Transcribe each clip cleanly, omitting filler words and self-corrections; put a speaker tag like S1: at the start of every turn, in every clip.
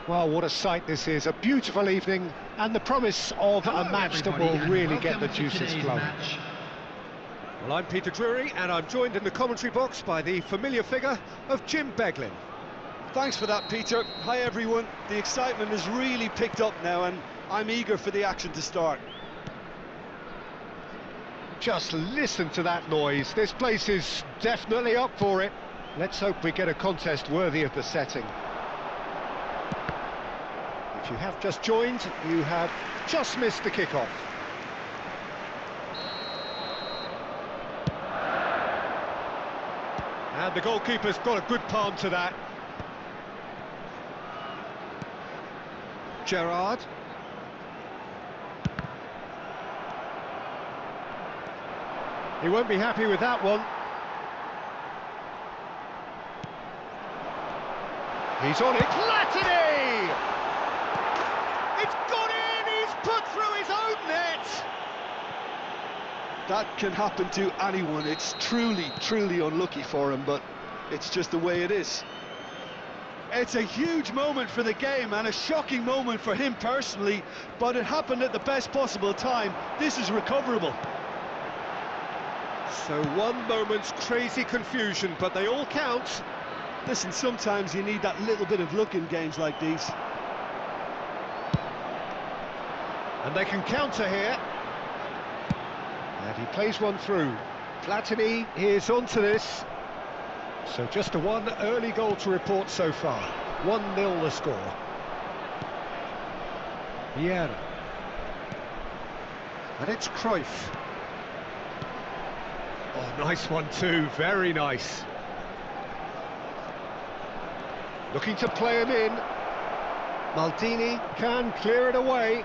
S1: Well, what a sight this is, a beautiful evening and the promise of a match that will really get the juices flowing. Well, I'm Peter Drury and I'm joined in the commentary box by the familiar figure of Jim Beglin.
S2: Thanks for that, Peter. Hi everyone. The excitement has really picked up now and I'm eager for the action to start.
S1: Just listen to that noise, this place is definitely up for it. Let's hope we get a contest worthy of the setting. If you have just joined, you have just missed the kickoff. And the goalkeeper's got a good palm to that. Gerrard. He won't be happy with that one. He's on it. Platini! It's gone in! He's put through his own net!
S2: That can happen to anyone. It's truly unlucky for him, but it's just the way it is. It's a huge moment for the game and a shocking moment for him personally, but it happened at the best possible time. This is recoverable.
S1: So one moment's crazy confusion, but they all count.
S2: Listen, sometimes you need that little bit of luck in games like these.
S1: And they can counter here. And he plays one through. Platini is onto this. So just a one early goal to report so far. 1-0 the score. Vieira. And it's Cruyff. Oh, nice one too, very nice. Looking to play him in. Maldini can clear it away.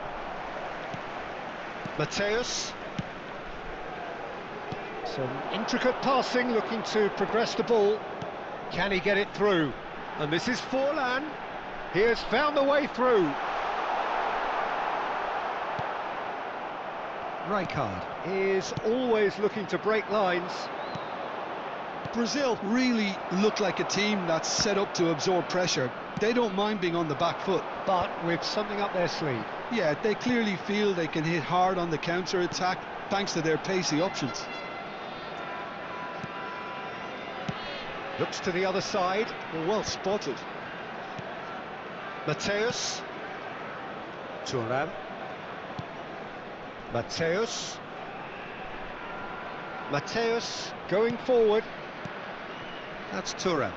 S1: Mateus. Some intricate passing, looking to progress the ball. Can he get it through? And this is Forlan. He has found the way through. Rijkaard is always looking to break lines.
S2: Brazil really look like a team that's set up to absorb pressure. They don't mind being on the back foot.
S1: But with something up their sleeve.
S2: Yeah, they clearly feel they can hit hard on the counter-attack thanks to their pacey options.
S1: Looks to the other side.
S2: Well spotted.
S1: Mateus. Thuram. Mateus. Mateus going forward. That's Thuram.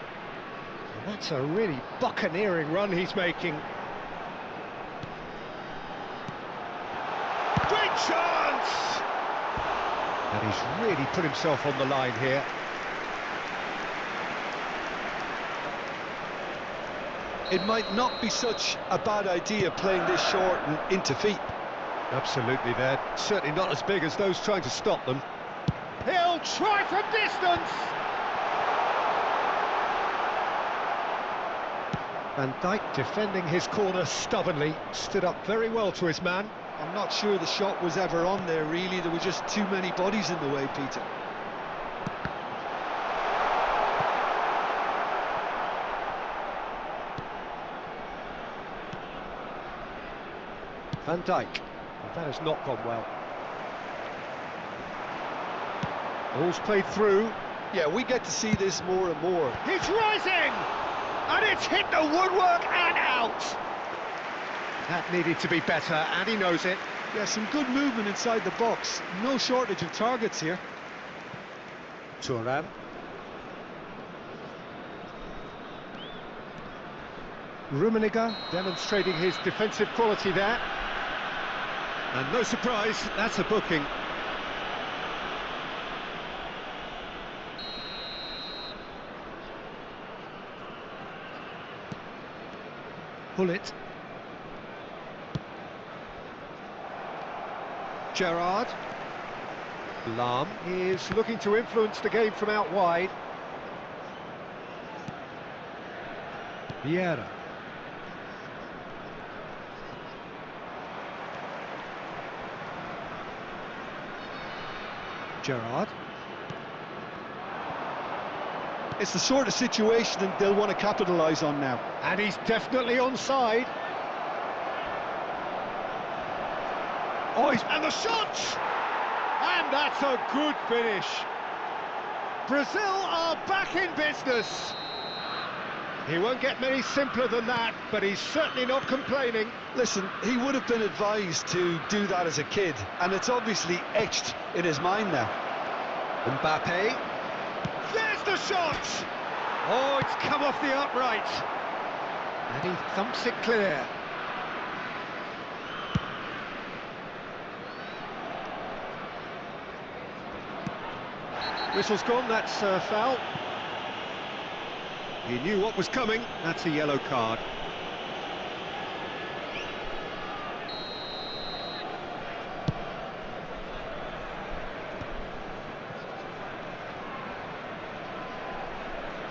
S1: And that's a really buccaneering run he's making. Great chance! And he's really put himself on the line here.
S2: It might not be such a bad idea playing this short and into feet.
S1: Absolutely, they're certainly not as big as those trying to stop them. He'll try from distance! Van Dijk defending his corner stubbornly, stood up very well to his man.
S2: I'm not sure the shot was ever on there, really. There were just too many bodies in the way, Peter.
S1: Van Dijk, that has not gone well. Ball's played through.
S2: Yeah, we get to see this more and more.
S1: He's rising! And it's hit the woodwork and out! That needed to be better, and he knows it.
S2: Yeah, some good movement inside the box. No shortage of targets here.
S1: Thuram. Rummenigge demonstrating his defensive quality there. And no surprise, that's a booking. Gullit. Gerrard. Lahm is looking to influence the game from out wide. Vieira. Gerrard.
S2: It's the sort of situation that they'll want to capitalise on now.
S1: And he's definitely onside. Oh, and the shot! And that's a good finish. Brazil are back in business. He won't get many simpler than that, but he's certainly not complaining.
S2: Listen, he would have been advised to do that as a kid, and it's obviously etched in his mind now.
S1: Mbappe. There's the shot! Oh, it's come off the upright. And he thumps it clear. Whistle's gone, that's a foul. He knew what was coming, that's a yellow card.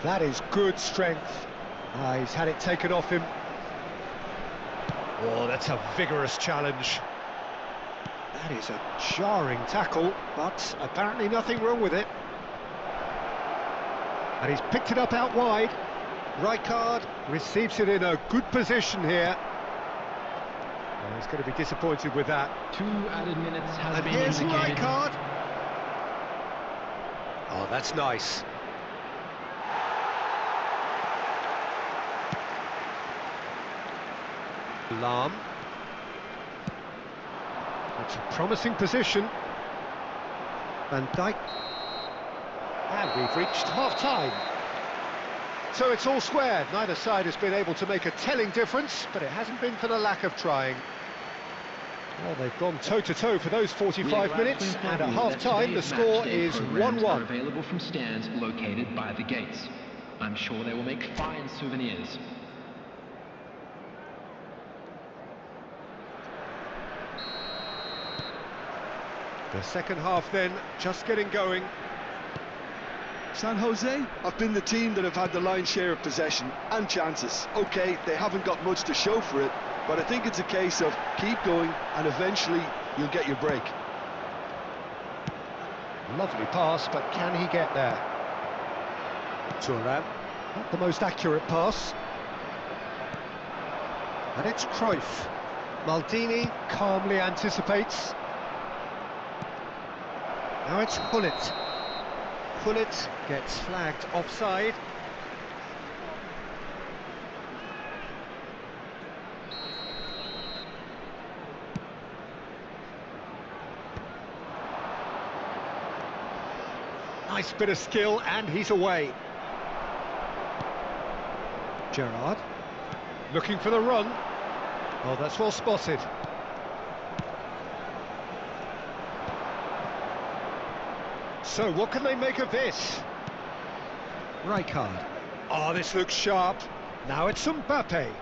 S1: That is good strength. He's had it taken off him. Oh, that's a vigorous challenge. That is a jarring tackle, but apparently nothing wrong with it. And he's picked it up out wide. Rijkaard receives it in a good position here. Oh, he's going to be disappointed with that.
S3: 2 added minutes has been
S1: here's
S3: indicated.
S1: Rijkaard. Oh, that's nice. Lahm. That's a promising position. Van Dijk. And we've reached half-time. So it's all squared. Neither side has been able to make a telling difference, but it hasn't been for the lack of trying. Well, they've gone toe-to-toe for those 45 minutes, and at half-time the score is 1-1.
S3: Available from stands located by the gates. I'm sure they will make fine souvenirs.
S1: The second half then, just getting going.
S2: San Jose have been the team that have had the lion's share of possession and chances. Okay, they haven't got much to show for it, but I think it's a case of keep going and eventually you'll get your break.
S1: Lovely pass, but can he get there? Thuram, not the most accurate pass. And it's Cruyff. Maldini calmly anticipates. Now it's Gullit. Gullit gets flagged offside. Nice bit of skill, and he's away. Gerrard looking for the run. Oh, that's well spotted. So what can they make of this? Rijkaard. Oh, this looks sharp. Now it's Mbappe.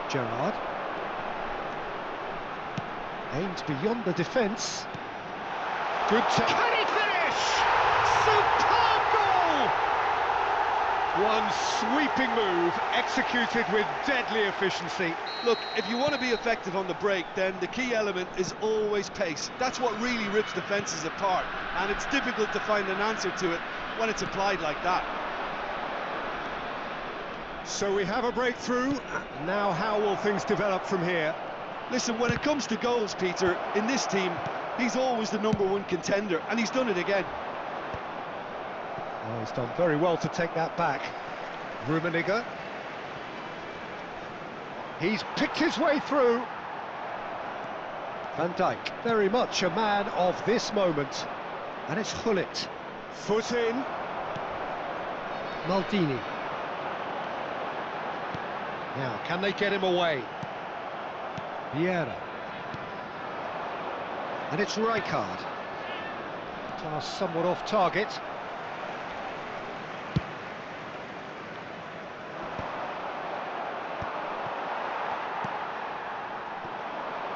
S1: Gerrard. Aimed beyond the defence. Good to... Can he finish? Superb goal! One sweeping move, executed with deadly efficiency.
S2: Look, if you want to be effective on the break, then the key element is always pace. That's what really rips defences apart, and it's difficult to find an answer to it when it's applied like that.
S1: So we have a breakthrough. Now how will things develop from here?
S2: Listen, when it comes to goals, Peter, in this team, he's always the #1 contender, and he's done it again.
S1: Oh, he's done very well to take that back. Rummenigge. He's picked his way through. Van Dijk, very much a man of this moment. And it's Gullit. Foot in. Maldini. Now, can they get him away? Vieira. And it's Rijkaard. Pass somewhat off target.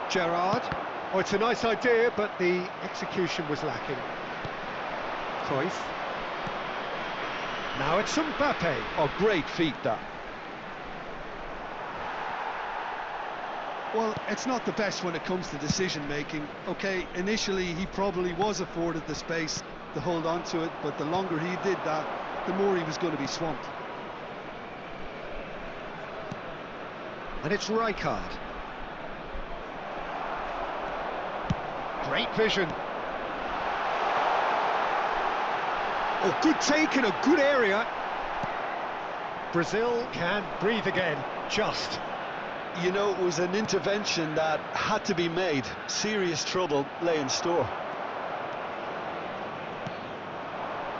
S1: Gerrard. Oh, it's a nice idea, but the execution was lacking. Cruyff. Now it's Mbappe.
S2: Oh, great feat, that. Well, it's not the best when it comes to decision-making. Okay, initially he probably was afforded the space to hold on to it, but the longer he did that, the more he was going to be swamped.
S1: And it's Rijkaard. Great vision. Oh, good take in a good area. Brazil can breathe again, just.
S2: You know, it was an intervention that had to be made. Serious trouble lay in store.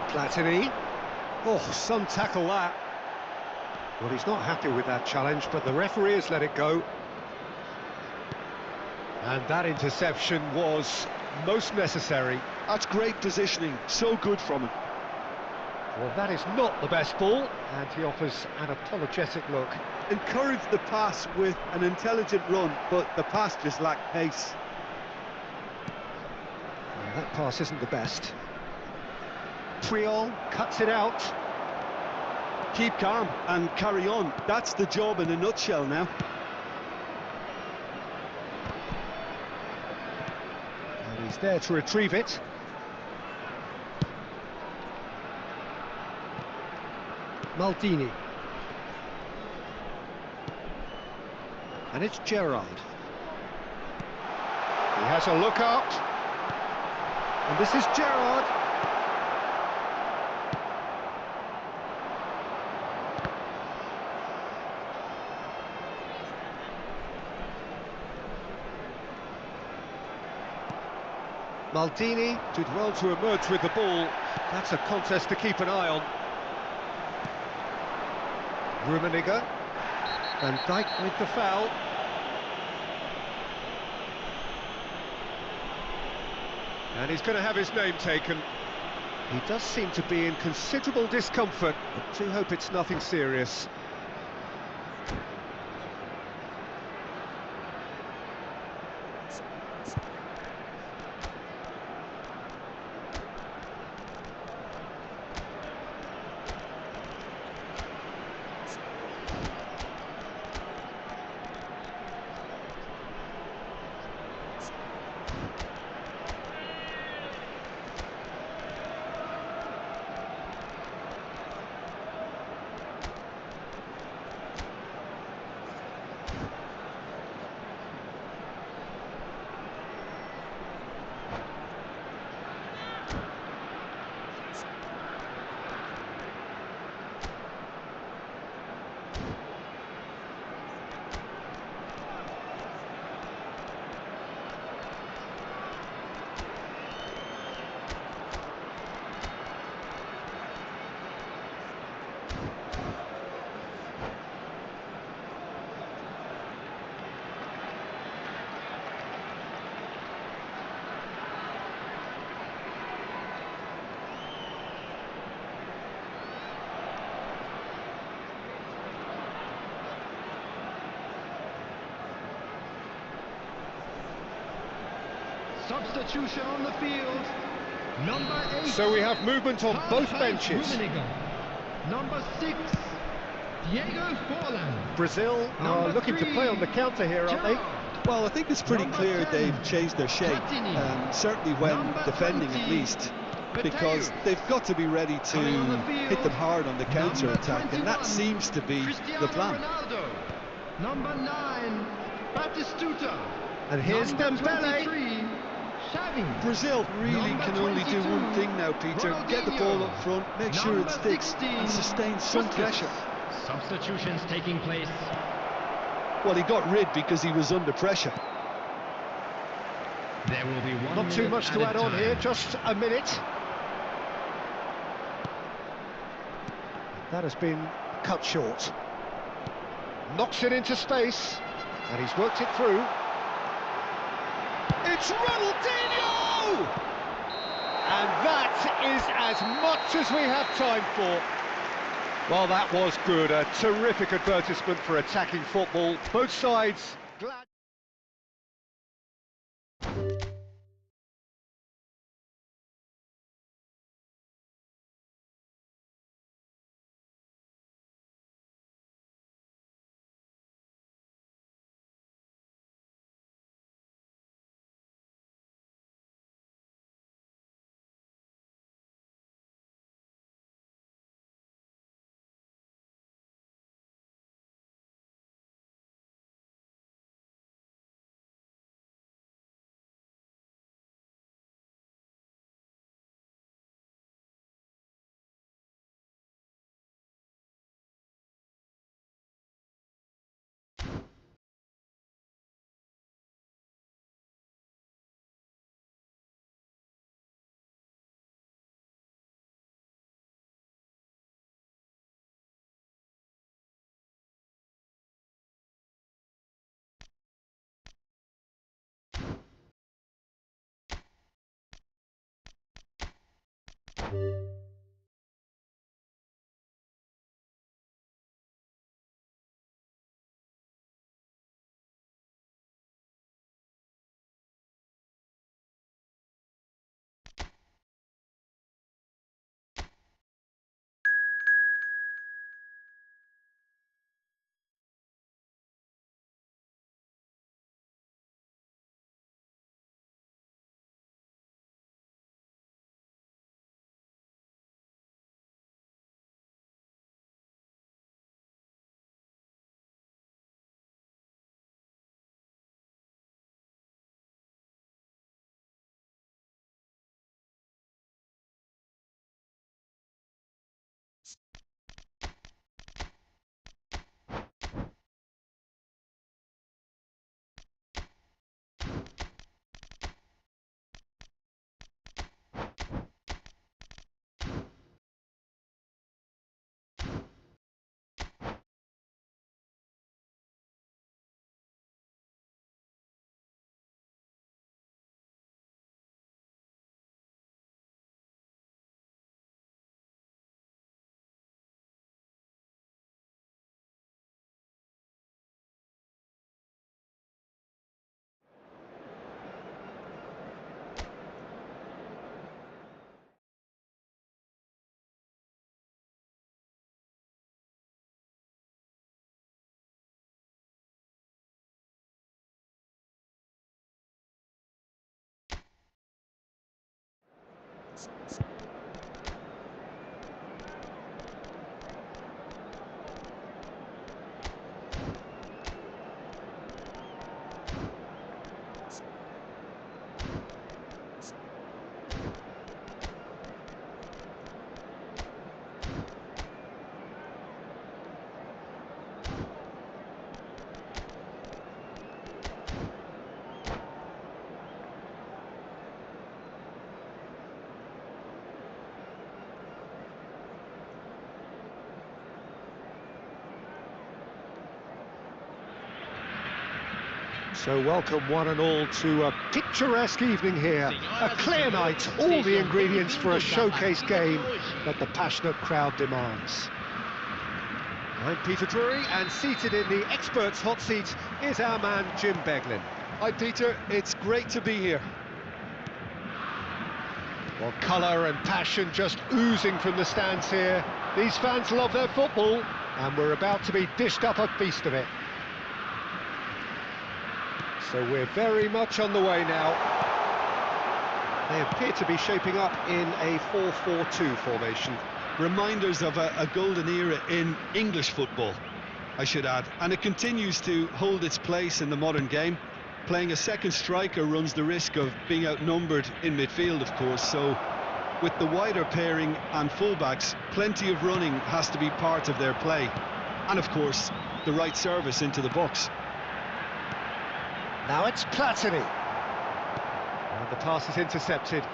S1: Platini. Oh, some tackle that. Well, he's not happy with that challenge, but the referee has let it go. And that interception was most necessary.
S2: That's great positioning, so good from him.
S1: Well, that is not the best ball, and he offers an apologetic look.
S2: Encouraged the pass with an intelligent run, but the pass just lacked pace.
S1: Well, that pass isn't the best. Puyol cuts it out.
S2: Keep calm and carry on. That's the job in a nutshell now.
S1: And he's there to retrieve it. Maldini. And it's Gerrard. He has a look up. And this is Gerrard. Maldini did well to emerge with the ball. That's a contest to keep an eye on. Rummenigge. Van Dijk with the foul. And he's going to have his name taken. He does seem to be in considerable discomfort, but do hope it's nothing serious.
S3: Substitution on the field. Number 8.
S1: So we have movement on both benches.
S3: Rummenigge. Number 6. Diego Forlan.
S1: Brazil are
S3: Number
S1: looking to
S3: 3,
S1: play on the counter here, aren't they?
S3: Gerrard.
S2: Well, I think it's pretty
S3: Number
S2: clear
S3: 10,
S2: they've changed their shape,
S3: Platini.
S2: certainly when
S3: Number
S2: defending
S3: 20,
S2: at least, because
S3: Matthews.
S2: they've got to be ready to
S3: Coming on the field,
S2: hit them hard on the counter-attack,
S3: number
S2: and that
S3: 21,
S2: seems to be
S3: Cristiano
S2: the plan.
S3: Ronaldo. Number 9, Batistuta.
S1: And here's
S3: Number
S1: Dembele.
S3: 23, Xavi.
S2: Brazil really
S3: Number
S2: can only do
S3: 22,
S2: one thing now, Peter. Get the ball up front, make sure it
S3: Number
S2: sticks,
S3: 16,
S2: and sustain some
S3: Busquets.
S2: pressure.
S3: Substitutions taking place.
S2: Well, he got rid because he was under pressure.
S3: There will be one
S1: Not too much to add on here, just a minute. That has been cut short. Knocks it into space, and he's worked it through. It's Ronaldinho! And that is as much as we have time for. Well, that was good. A terrific advertisement for attacking football. Both sides glad. So welcome one and all to a picturesque evening here, a clear night, all the ingredients for a showcase game that the passionate crowd demands. I'm Peter Drury, and seated in the experts' hot seat is our man Jim Beglin.
S2: Hi Peter, it's great to be here.
S1: Well, colour and passion just oozing from the stands here. These fans love their football, and we're about to be dished up a feast of it. So we're very much on the way now. They appear to be shaping up in a 4-4-2 formation.
S2: Reminders of a golden era in English football, I should add. And it continues to hold its place in the modern game. Playing a second striker runs the risk of being outnumbered in midfield, of course. So with the wider pairing and fullbacks, plenty of running has to be part of their play. And of course, the right service into the box.
S1: Now it's Platini. And the pass is intercepted.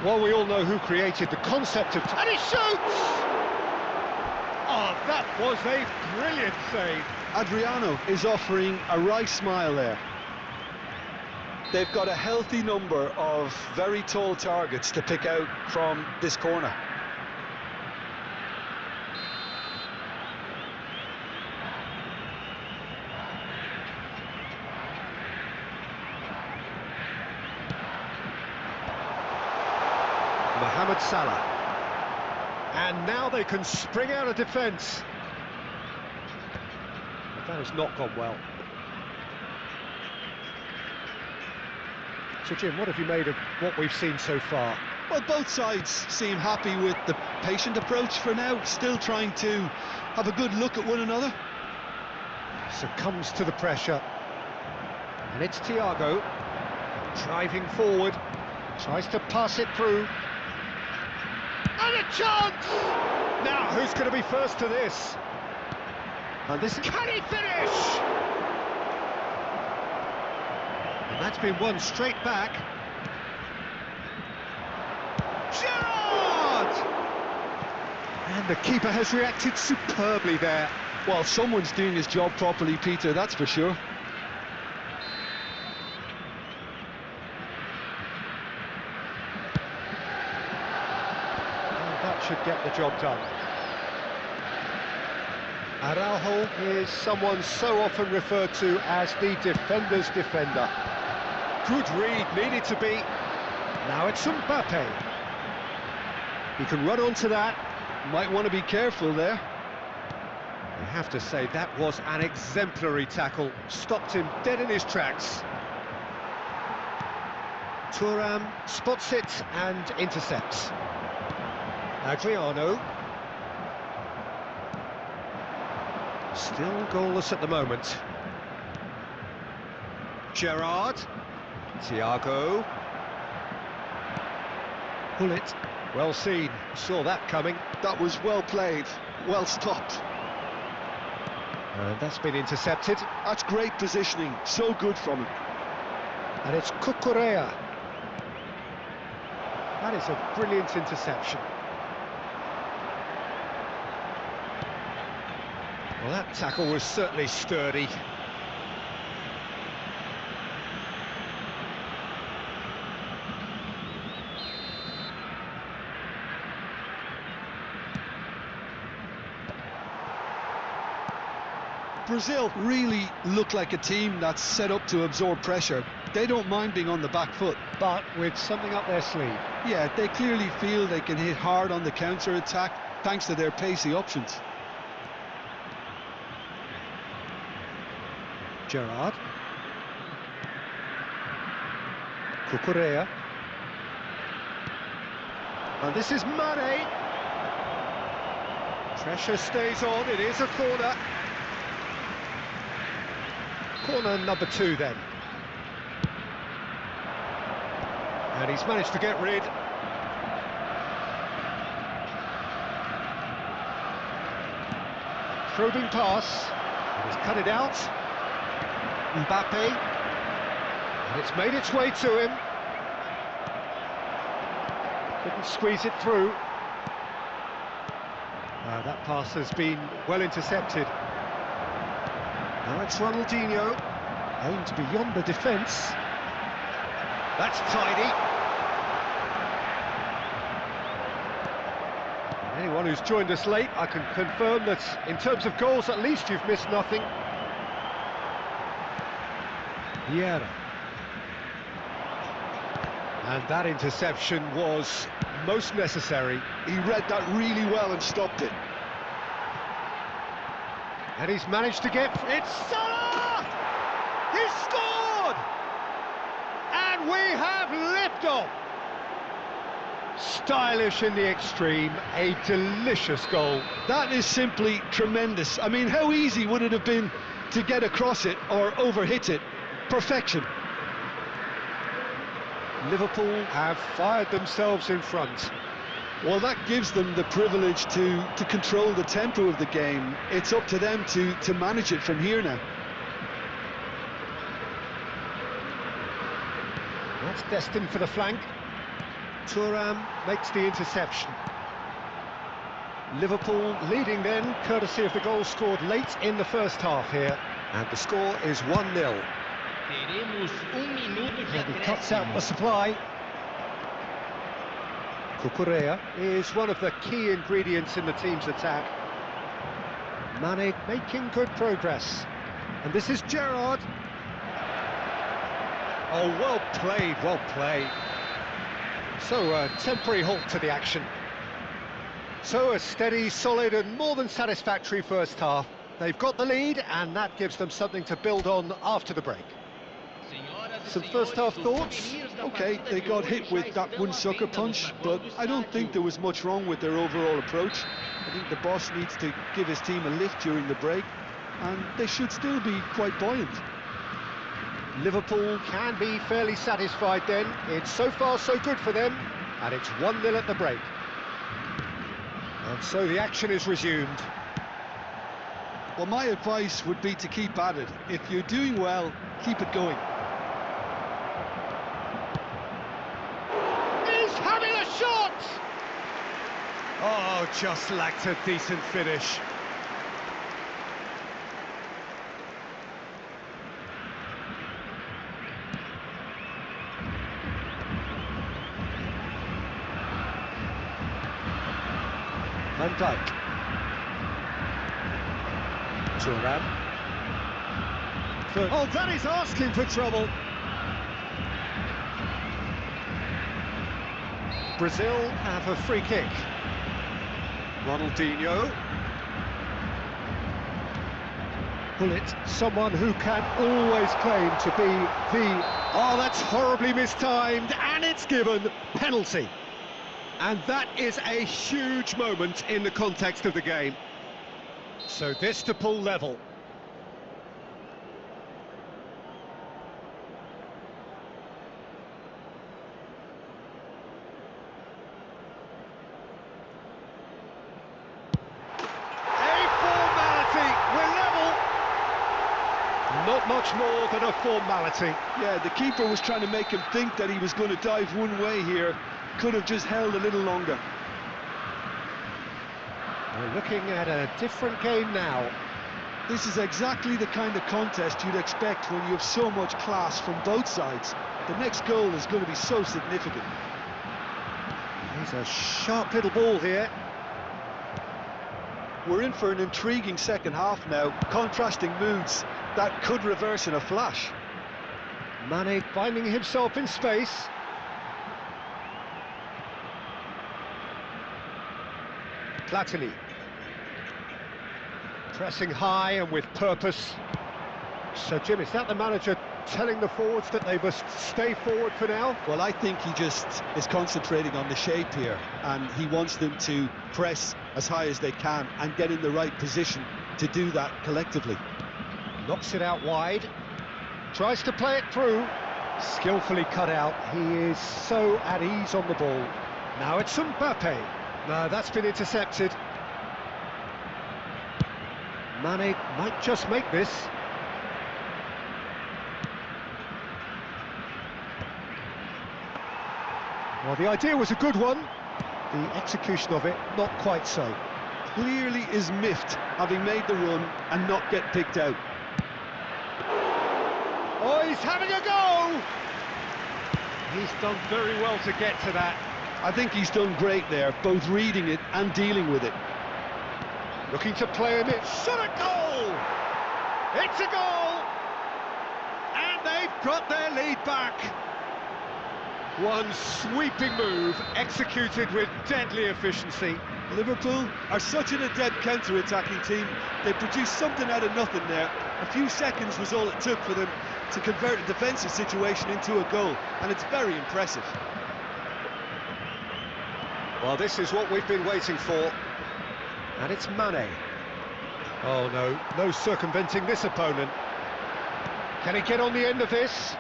S1: Well, we all know who created the concept of... And he shoots! Oh, that was a brilliant save.
S2: Adriano is offering a wry smile there. They've got a healthy number of very tall targets to pick out from this corner.
S1: Mohamed Salah. And now they can spring out of defence. That has not gone well. So Jim, what have you made of what we've seen so far?
S2: Well, both sides seem happy with the patient approach for now, still trying to have a good look at one another.
S1: Succumbs to the pressure. And it's Thiago, driving forward, tries to pass it through. And a chance! Now, who's going to be first to this? And this, can he finish? And that's been won straight back. Gerrard! And the keeper has reacted superbly there.
S2: Well, someone's doing his job properly, Peter, that's for sure.
S1: should get the job done. Araujo is someone so often referred to as the defender's defender. Good read, needed to be. Now it's Mbappe. He can run onto that.
S2: Might want to be careful there.
S1: You have to say that was an exemplary tackle. Stopped him dead in his tracks. Thuram spots it and intercepts. Adriano. Still goalless at the moment. Gerrard. Thiago. Gullit. Well seen. Saw that coming.
S2: That was well played, well stopped.
S1: And that's been intercepted.
S2: That's great positioning, so good from him.
S1: And it's Cucurella. That is a brilliant interception. Well, that tackle was certainly sturdy.
S2: Brazil really look like a team that's set up to absorb pressure. They don't mind being on the back foot.
S1: But with something up their sleeve.
S2: Yeah, they clearly feel they can hit hard on the counter-attack thanks to their pacey options.
S1: Gerrard. Cucurella. And this is Mane. Pressure stays on, it is a corner. Corner number 2 then. And he's managed to get rid. Probing pass. He's cut it out. Mbappe. And it's made its way to him. Couldn't squeeze it through. That pass has been well intercepted. Now it's Ronaldinho, aimed beyond the defence. That's tidy. Anyone who's joined us late, I can confirm that in terms of goals, at least you've missed nothing. Vieira. And that interception was most necessary.
S2: He read that really well and stopped it.
S1: And he's managed to get... It's Salah! He's scored! And we have liftoff! Stylish in the extreme, a delicious goal.
S2: That is simply tremendous. I mean, how easy would it have been to get across it or overhit it? Perfection. Liverpool
S1: Have fired themselves in front.
S2: Well, that gives them the privilege to control the tempo of the game. It's up to them to manage it from here now.
S1: That's destined for the flank. Thuram makes the interception. Liverpool leading then, courtesy of the goal scored late in the first half here. And the score is 1-0. And he cuts out the supply. Cucurella is one of the key ingredients in the team's attack. Mane making good progress. And this is Gerrard. Oh, well played, well played. So a temporary halt to the action. So a steady, solid and more than satisfactory first half. They've got the lead and that gives them something to build on after the break. Some first half thoughts?
S2: Okay, they got hit with that one sucker punch, but I don't think there was much wrong with their overall approach. I think the boss needs to give his team a lift during the break, and they should still be quite buoyant.
S1: Liverpool can be fairly satisfied then. It's so far so good for them, and it's 1-0 at the break. And so the action is resumed.
S2: Well, my advice would be to keep at it. If you're doing well, keep it going.
S1: Having a shot! Oh, just lacked a decent finish. Dijk. Thuram. Oh, that is asking for trouble. Brazil have a free kick. Ronaldinho. Bullet, someone who can always claim to be the... Oh, that's horribly mistimed, and it's given penalty. And that is a huge moment in the context of the game. So this to pull level. Not much more than a formality.
S2: Yeah, the keeper was trying to make him think that he was going to dive one way here. Could have just held a little longer.
S1: We're looking at a different game now.
S2: This is exactly the kind of contest you'd expect when you have so much class from both sides. The next goal is going to be so significant.
S1: He's a sharp little ball here.
S2: We're in for an intriguing second half now. Contrasting moods that could reverse in a flash.
S1: Mane finding himself in space. Platini. Pressing high and with purpose. So, Jim, is that the manager telling the forwards that they must stay forward for now?
S2: Well, I think he just is concentrating on the shape here, and he wants them to press as high as they can and get in the right position to do that collectively.
S1: Knocks it out wide. Tries to play it through. Skillfully cut out. He is so at ease on the ball. Now it's Mbappe. No, that's been intercepted. Mane might just make this. Well, the idea was a good one. The execution of it, not quite so.
S2: Clearly is miffed, having made the run and not get picked out.
S1: Oh, he's having a go! He's done very well to get to that.
S2: I think he's done great there, both reading it and dealing with it.
S1: Looking to play him in. Shot a goal! It's a goal! And they've got their lead back. One sweeping move, executed with deadly efficiency.
S2: Liverpool are such an adept counter-attacking team. They produced something out of nothing there. A few seconds was all it took for them to convert a defensive situation into a goal, and it's very impressive.
S1: Well, this is what we've been waiting for, and it's Mane. Oh no, no circumventing this opponent. Can he get on the end of this?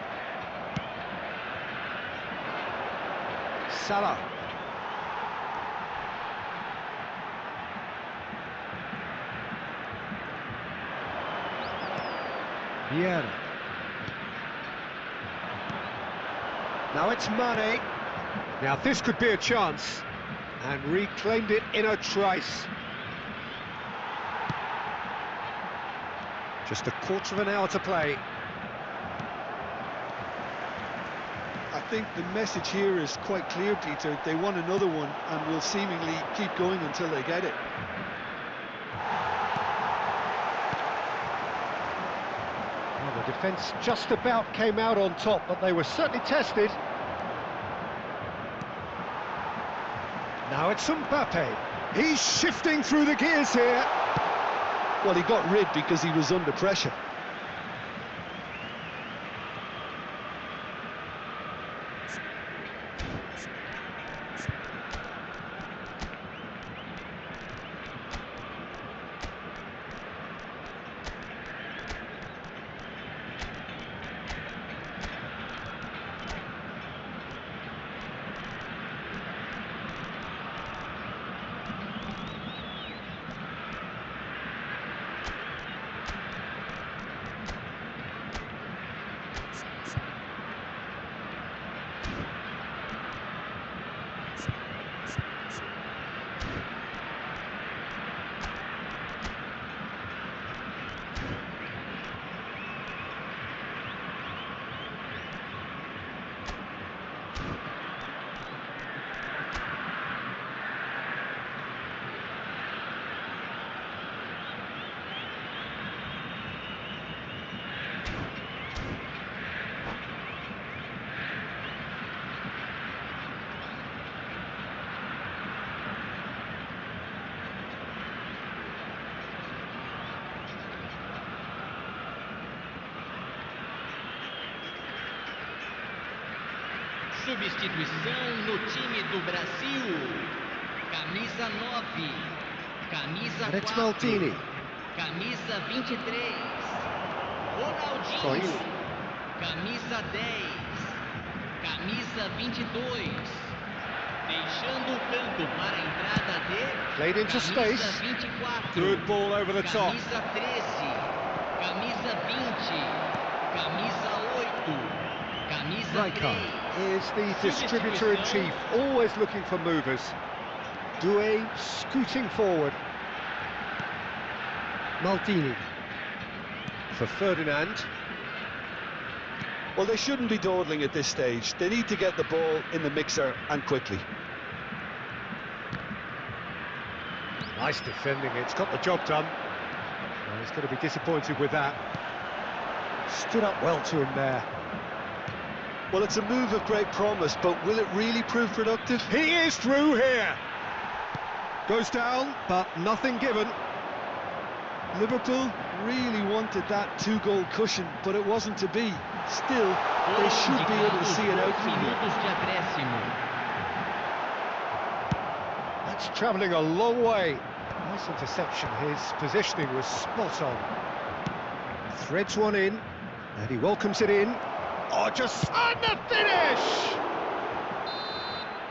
S1: Salah. Vieira. Now it's Mane. Now this could be a chance, and reclaimed it in a trice. Just a quarter of an hour to play.
S2: I think the message here is quite clear, Peter. They want another one and will seemingly keep going until they get it.
S1: Well, the defence just about came out on top, but they were certainly tested. Now it's Mbappe. He's shifting through the gears here.
S2: Well, he got rid because he was under pressure.
S4: Substituição no time do Brasil. Camisa 9. Camisa
S1: And it's
S4: 4.
S1: Maldini.
S4: Camisa 23. Ronaldinho.
S1: Cruyff.
S4: Camisa 10. Camisa 22. Deixando o campo para a entrada de
S1: Played into
S4: camisa
S1: space.
S4: 24.
S1: Good ball over the top.
S4: Camisa 13. Camisa 20. Camisa 8. Camisa
S1: Rijkaard
S4: 3.
S1: is the distributor-in-chief, always looking for movers. Doué scooting forward. Maldini for Ferdinand.
S2: Well, they shouldn't be dawdling at this stage. They need to get the ball in the mixer and quickly.
S1: Nice defending, it's got the job done. Well, he's going to be disappointed with that. Stood up well to him there.
S2: Well, it's a move of great promise, but will it really prove productive?
S1: He is through here. Goes down, but nothing given.
S2: Liverpool really wanted that two-goal cushion, but it wasn't to be. Still, they should be able to see it out from here.
S4: Minutos de acréscimo.
S1: That's travelling a long way. Nice interception, his positioning was spot on. Threads one in, and he welcomes it in. Oh, just on the finish!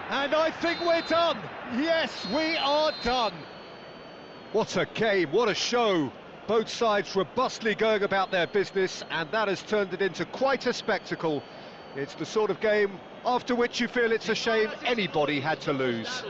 S1: And I think we're done. Yes, we are done. What a game, what a show. Both sides robustly going about their business, and that has turned it into quite a spectacle. It's the sort of game after which you feel it's a shame anybody had to lose.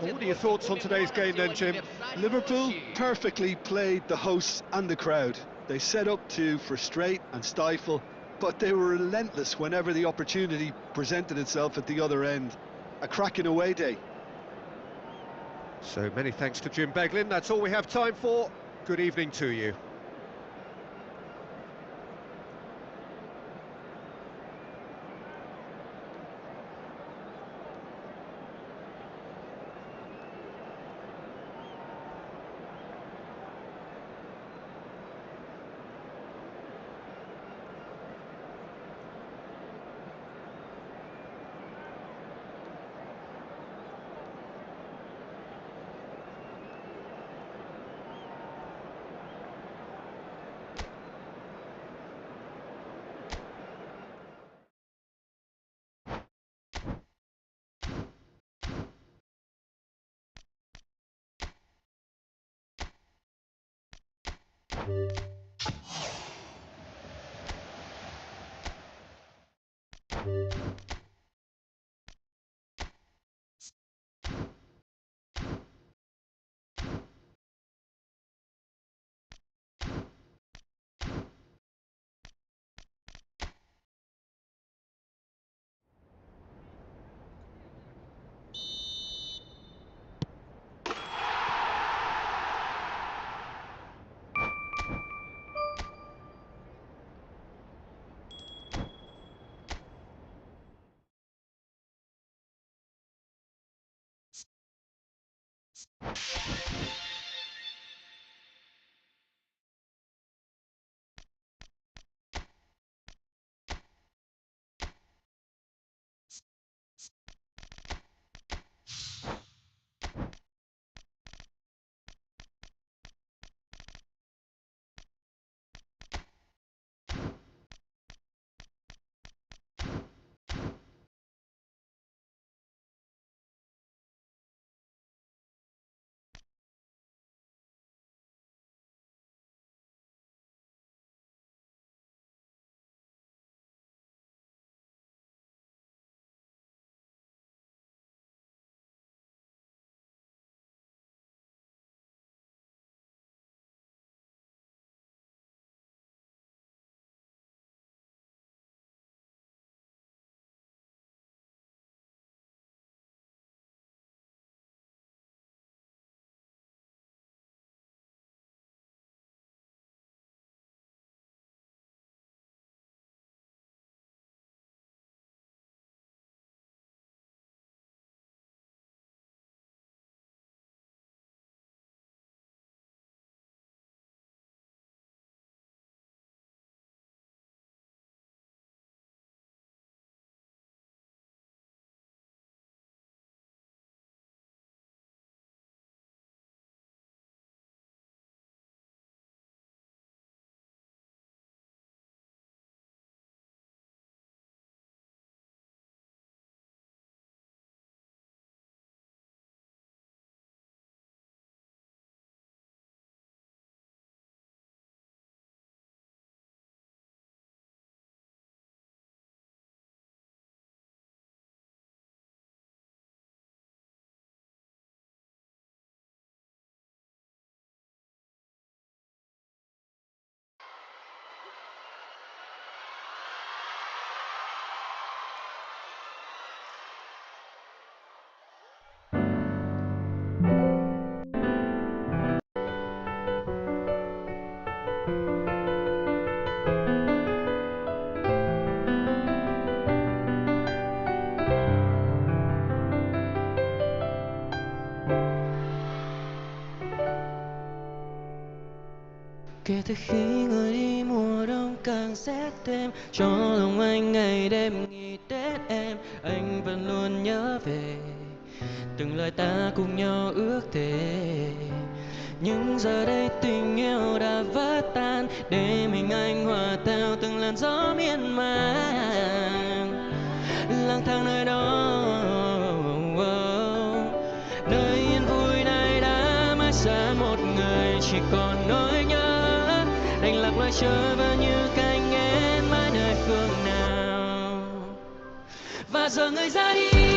S1: Well, what are your thoughts on today's game then, Jim?
S2: Liverpool perfectly played the hosts and the crowd. They set up to frustrate and stifle, but they were relentless whenever the opportunity presented itself at the other end. A cracking away day.
S1: So many thanks to Jim Beglin. That's all we have time for. Good evening to you.
S5: Kể từ khi người đi mùa đông càng rét thêm, cho lòng anh ngày đêm nghĩ đến em, anh vẫn luôn nhớ về từng lời ta cùng nhau ước thề. Nhưng giờ đây tình yêu đã vỡ tan, để mình anh hòa theo từng làn gió miên man, lang thang nơi đó. Nơi yên vui này đã mãi xa một người, chỉ còn nỗi nhớ đành lạc loài chơi vơi như cánh én mãi nơi phương nào. Và giờ người ra đi.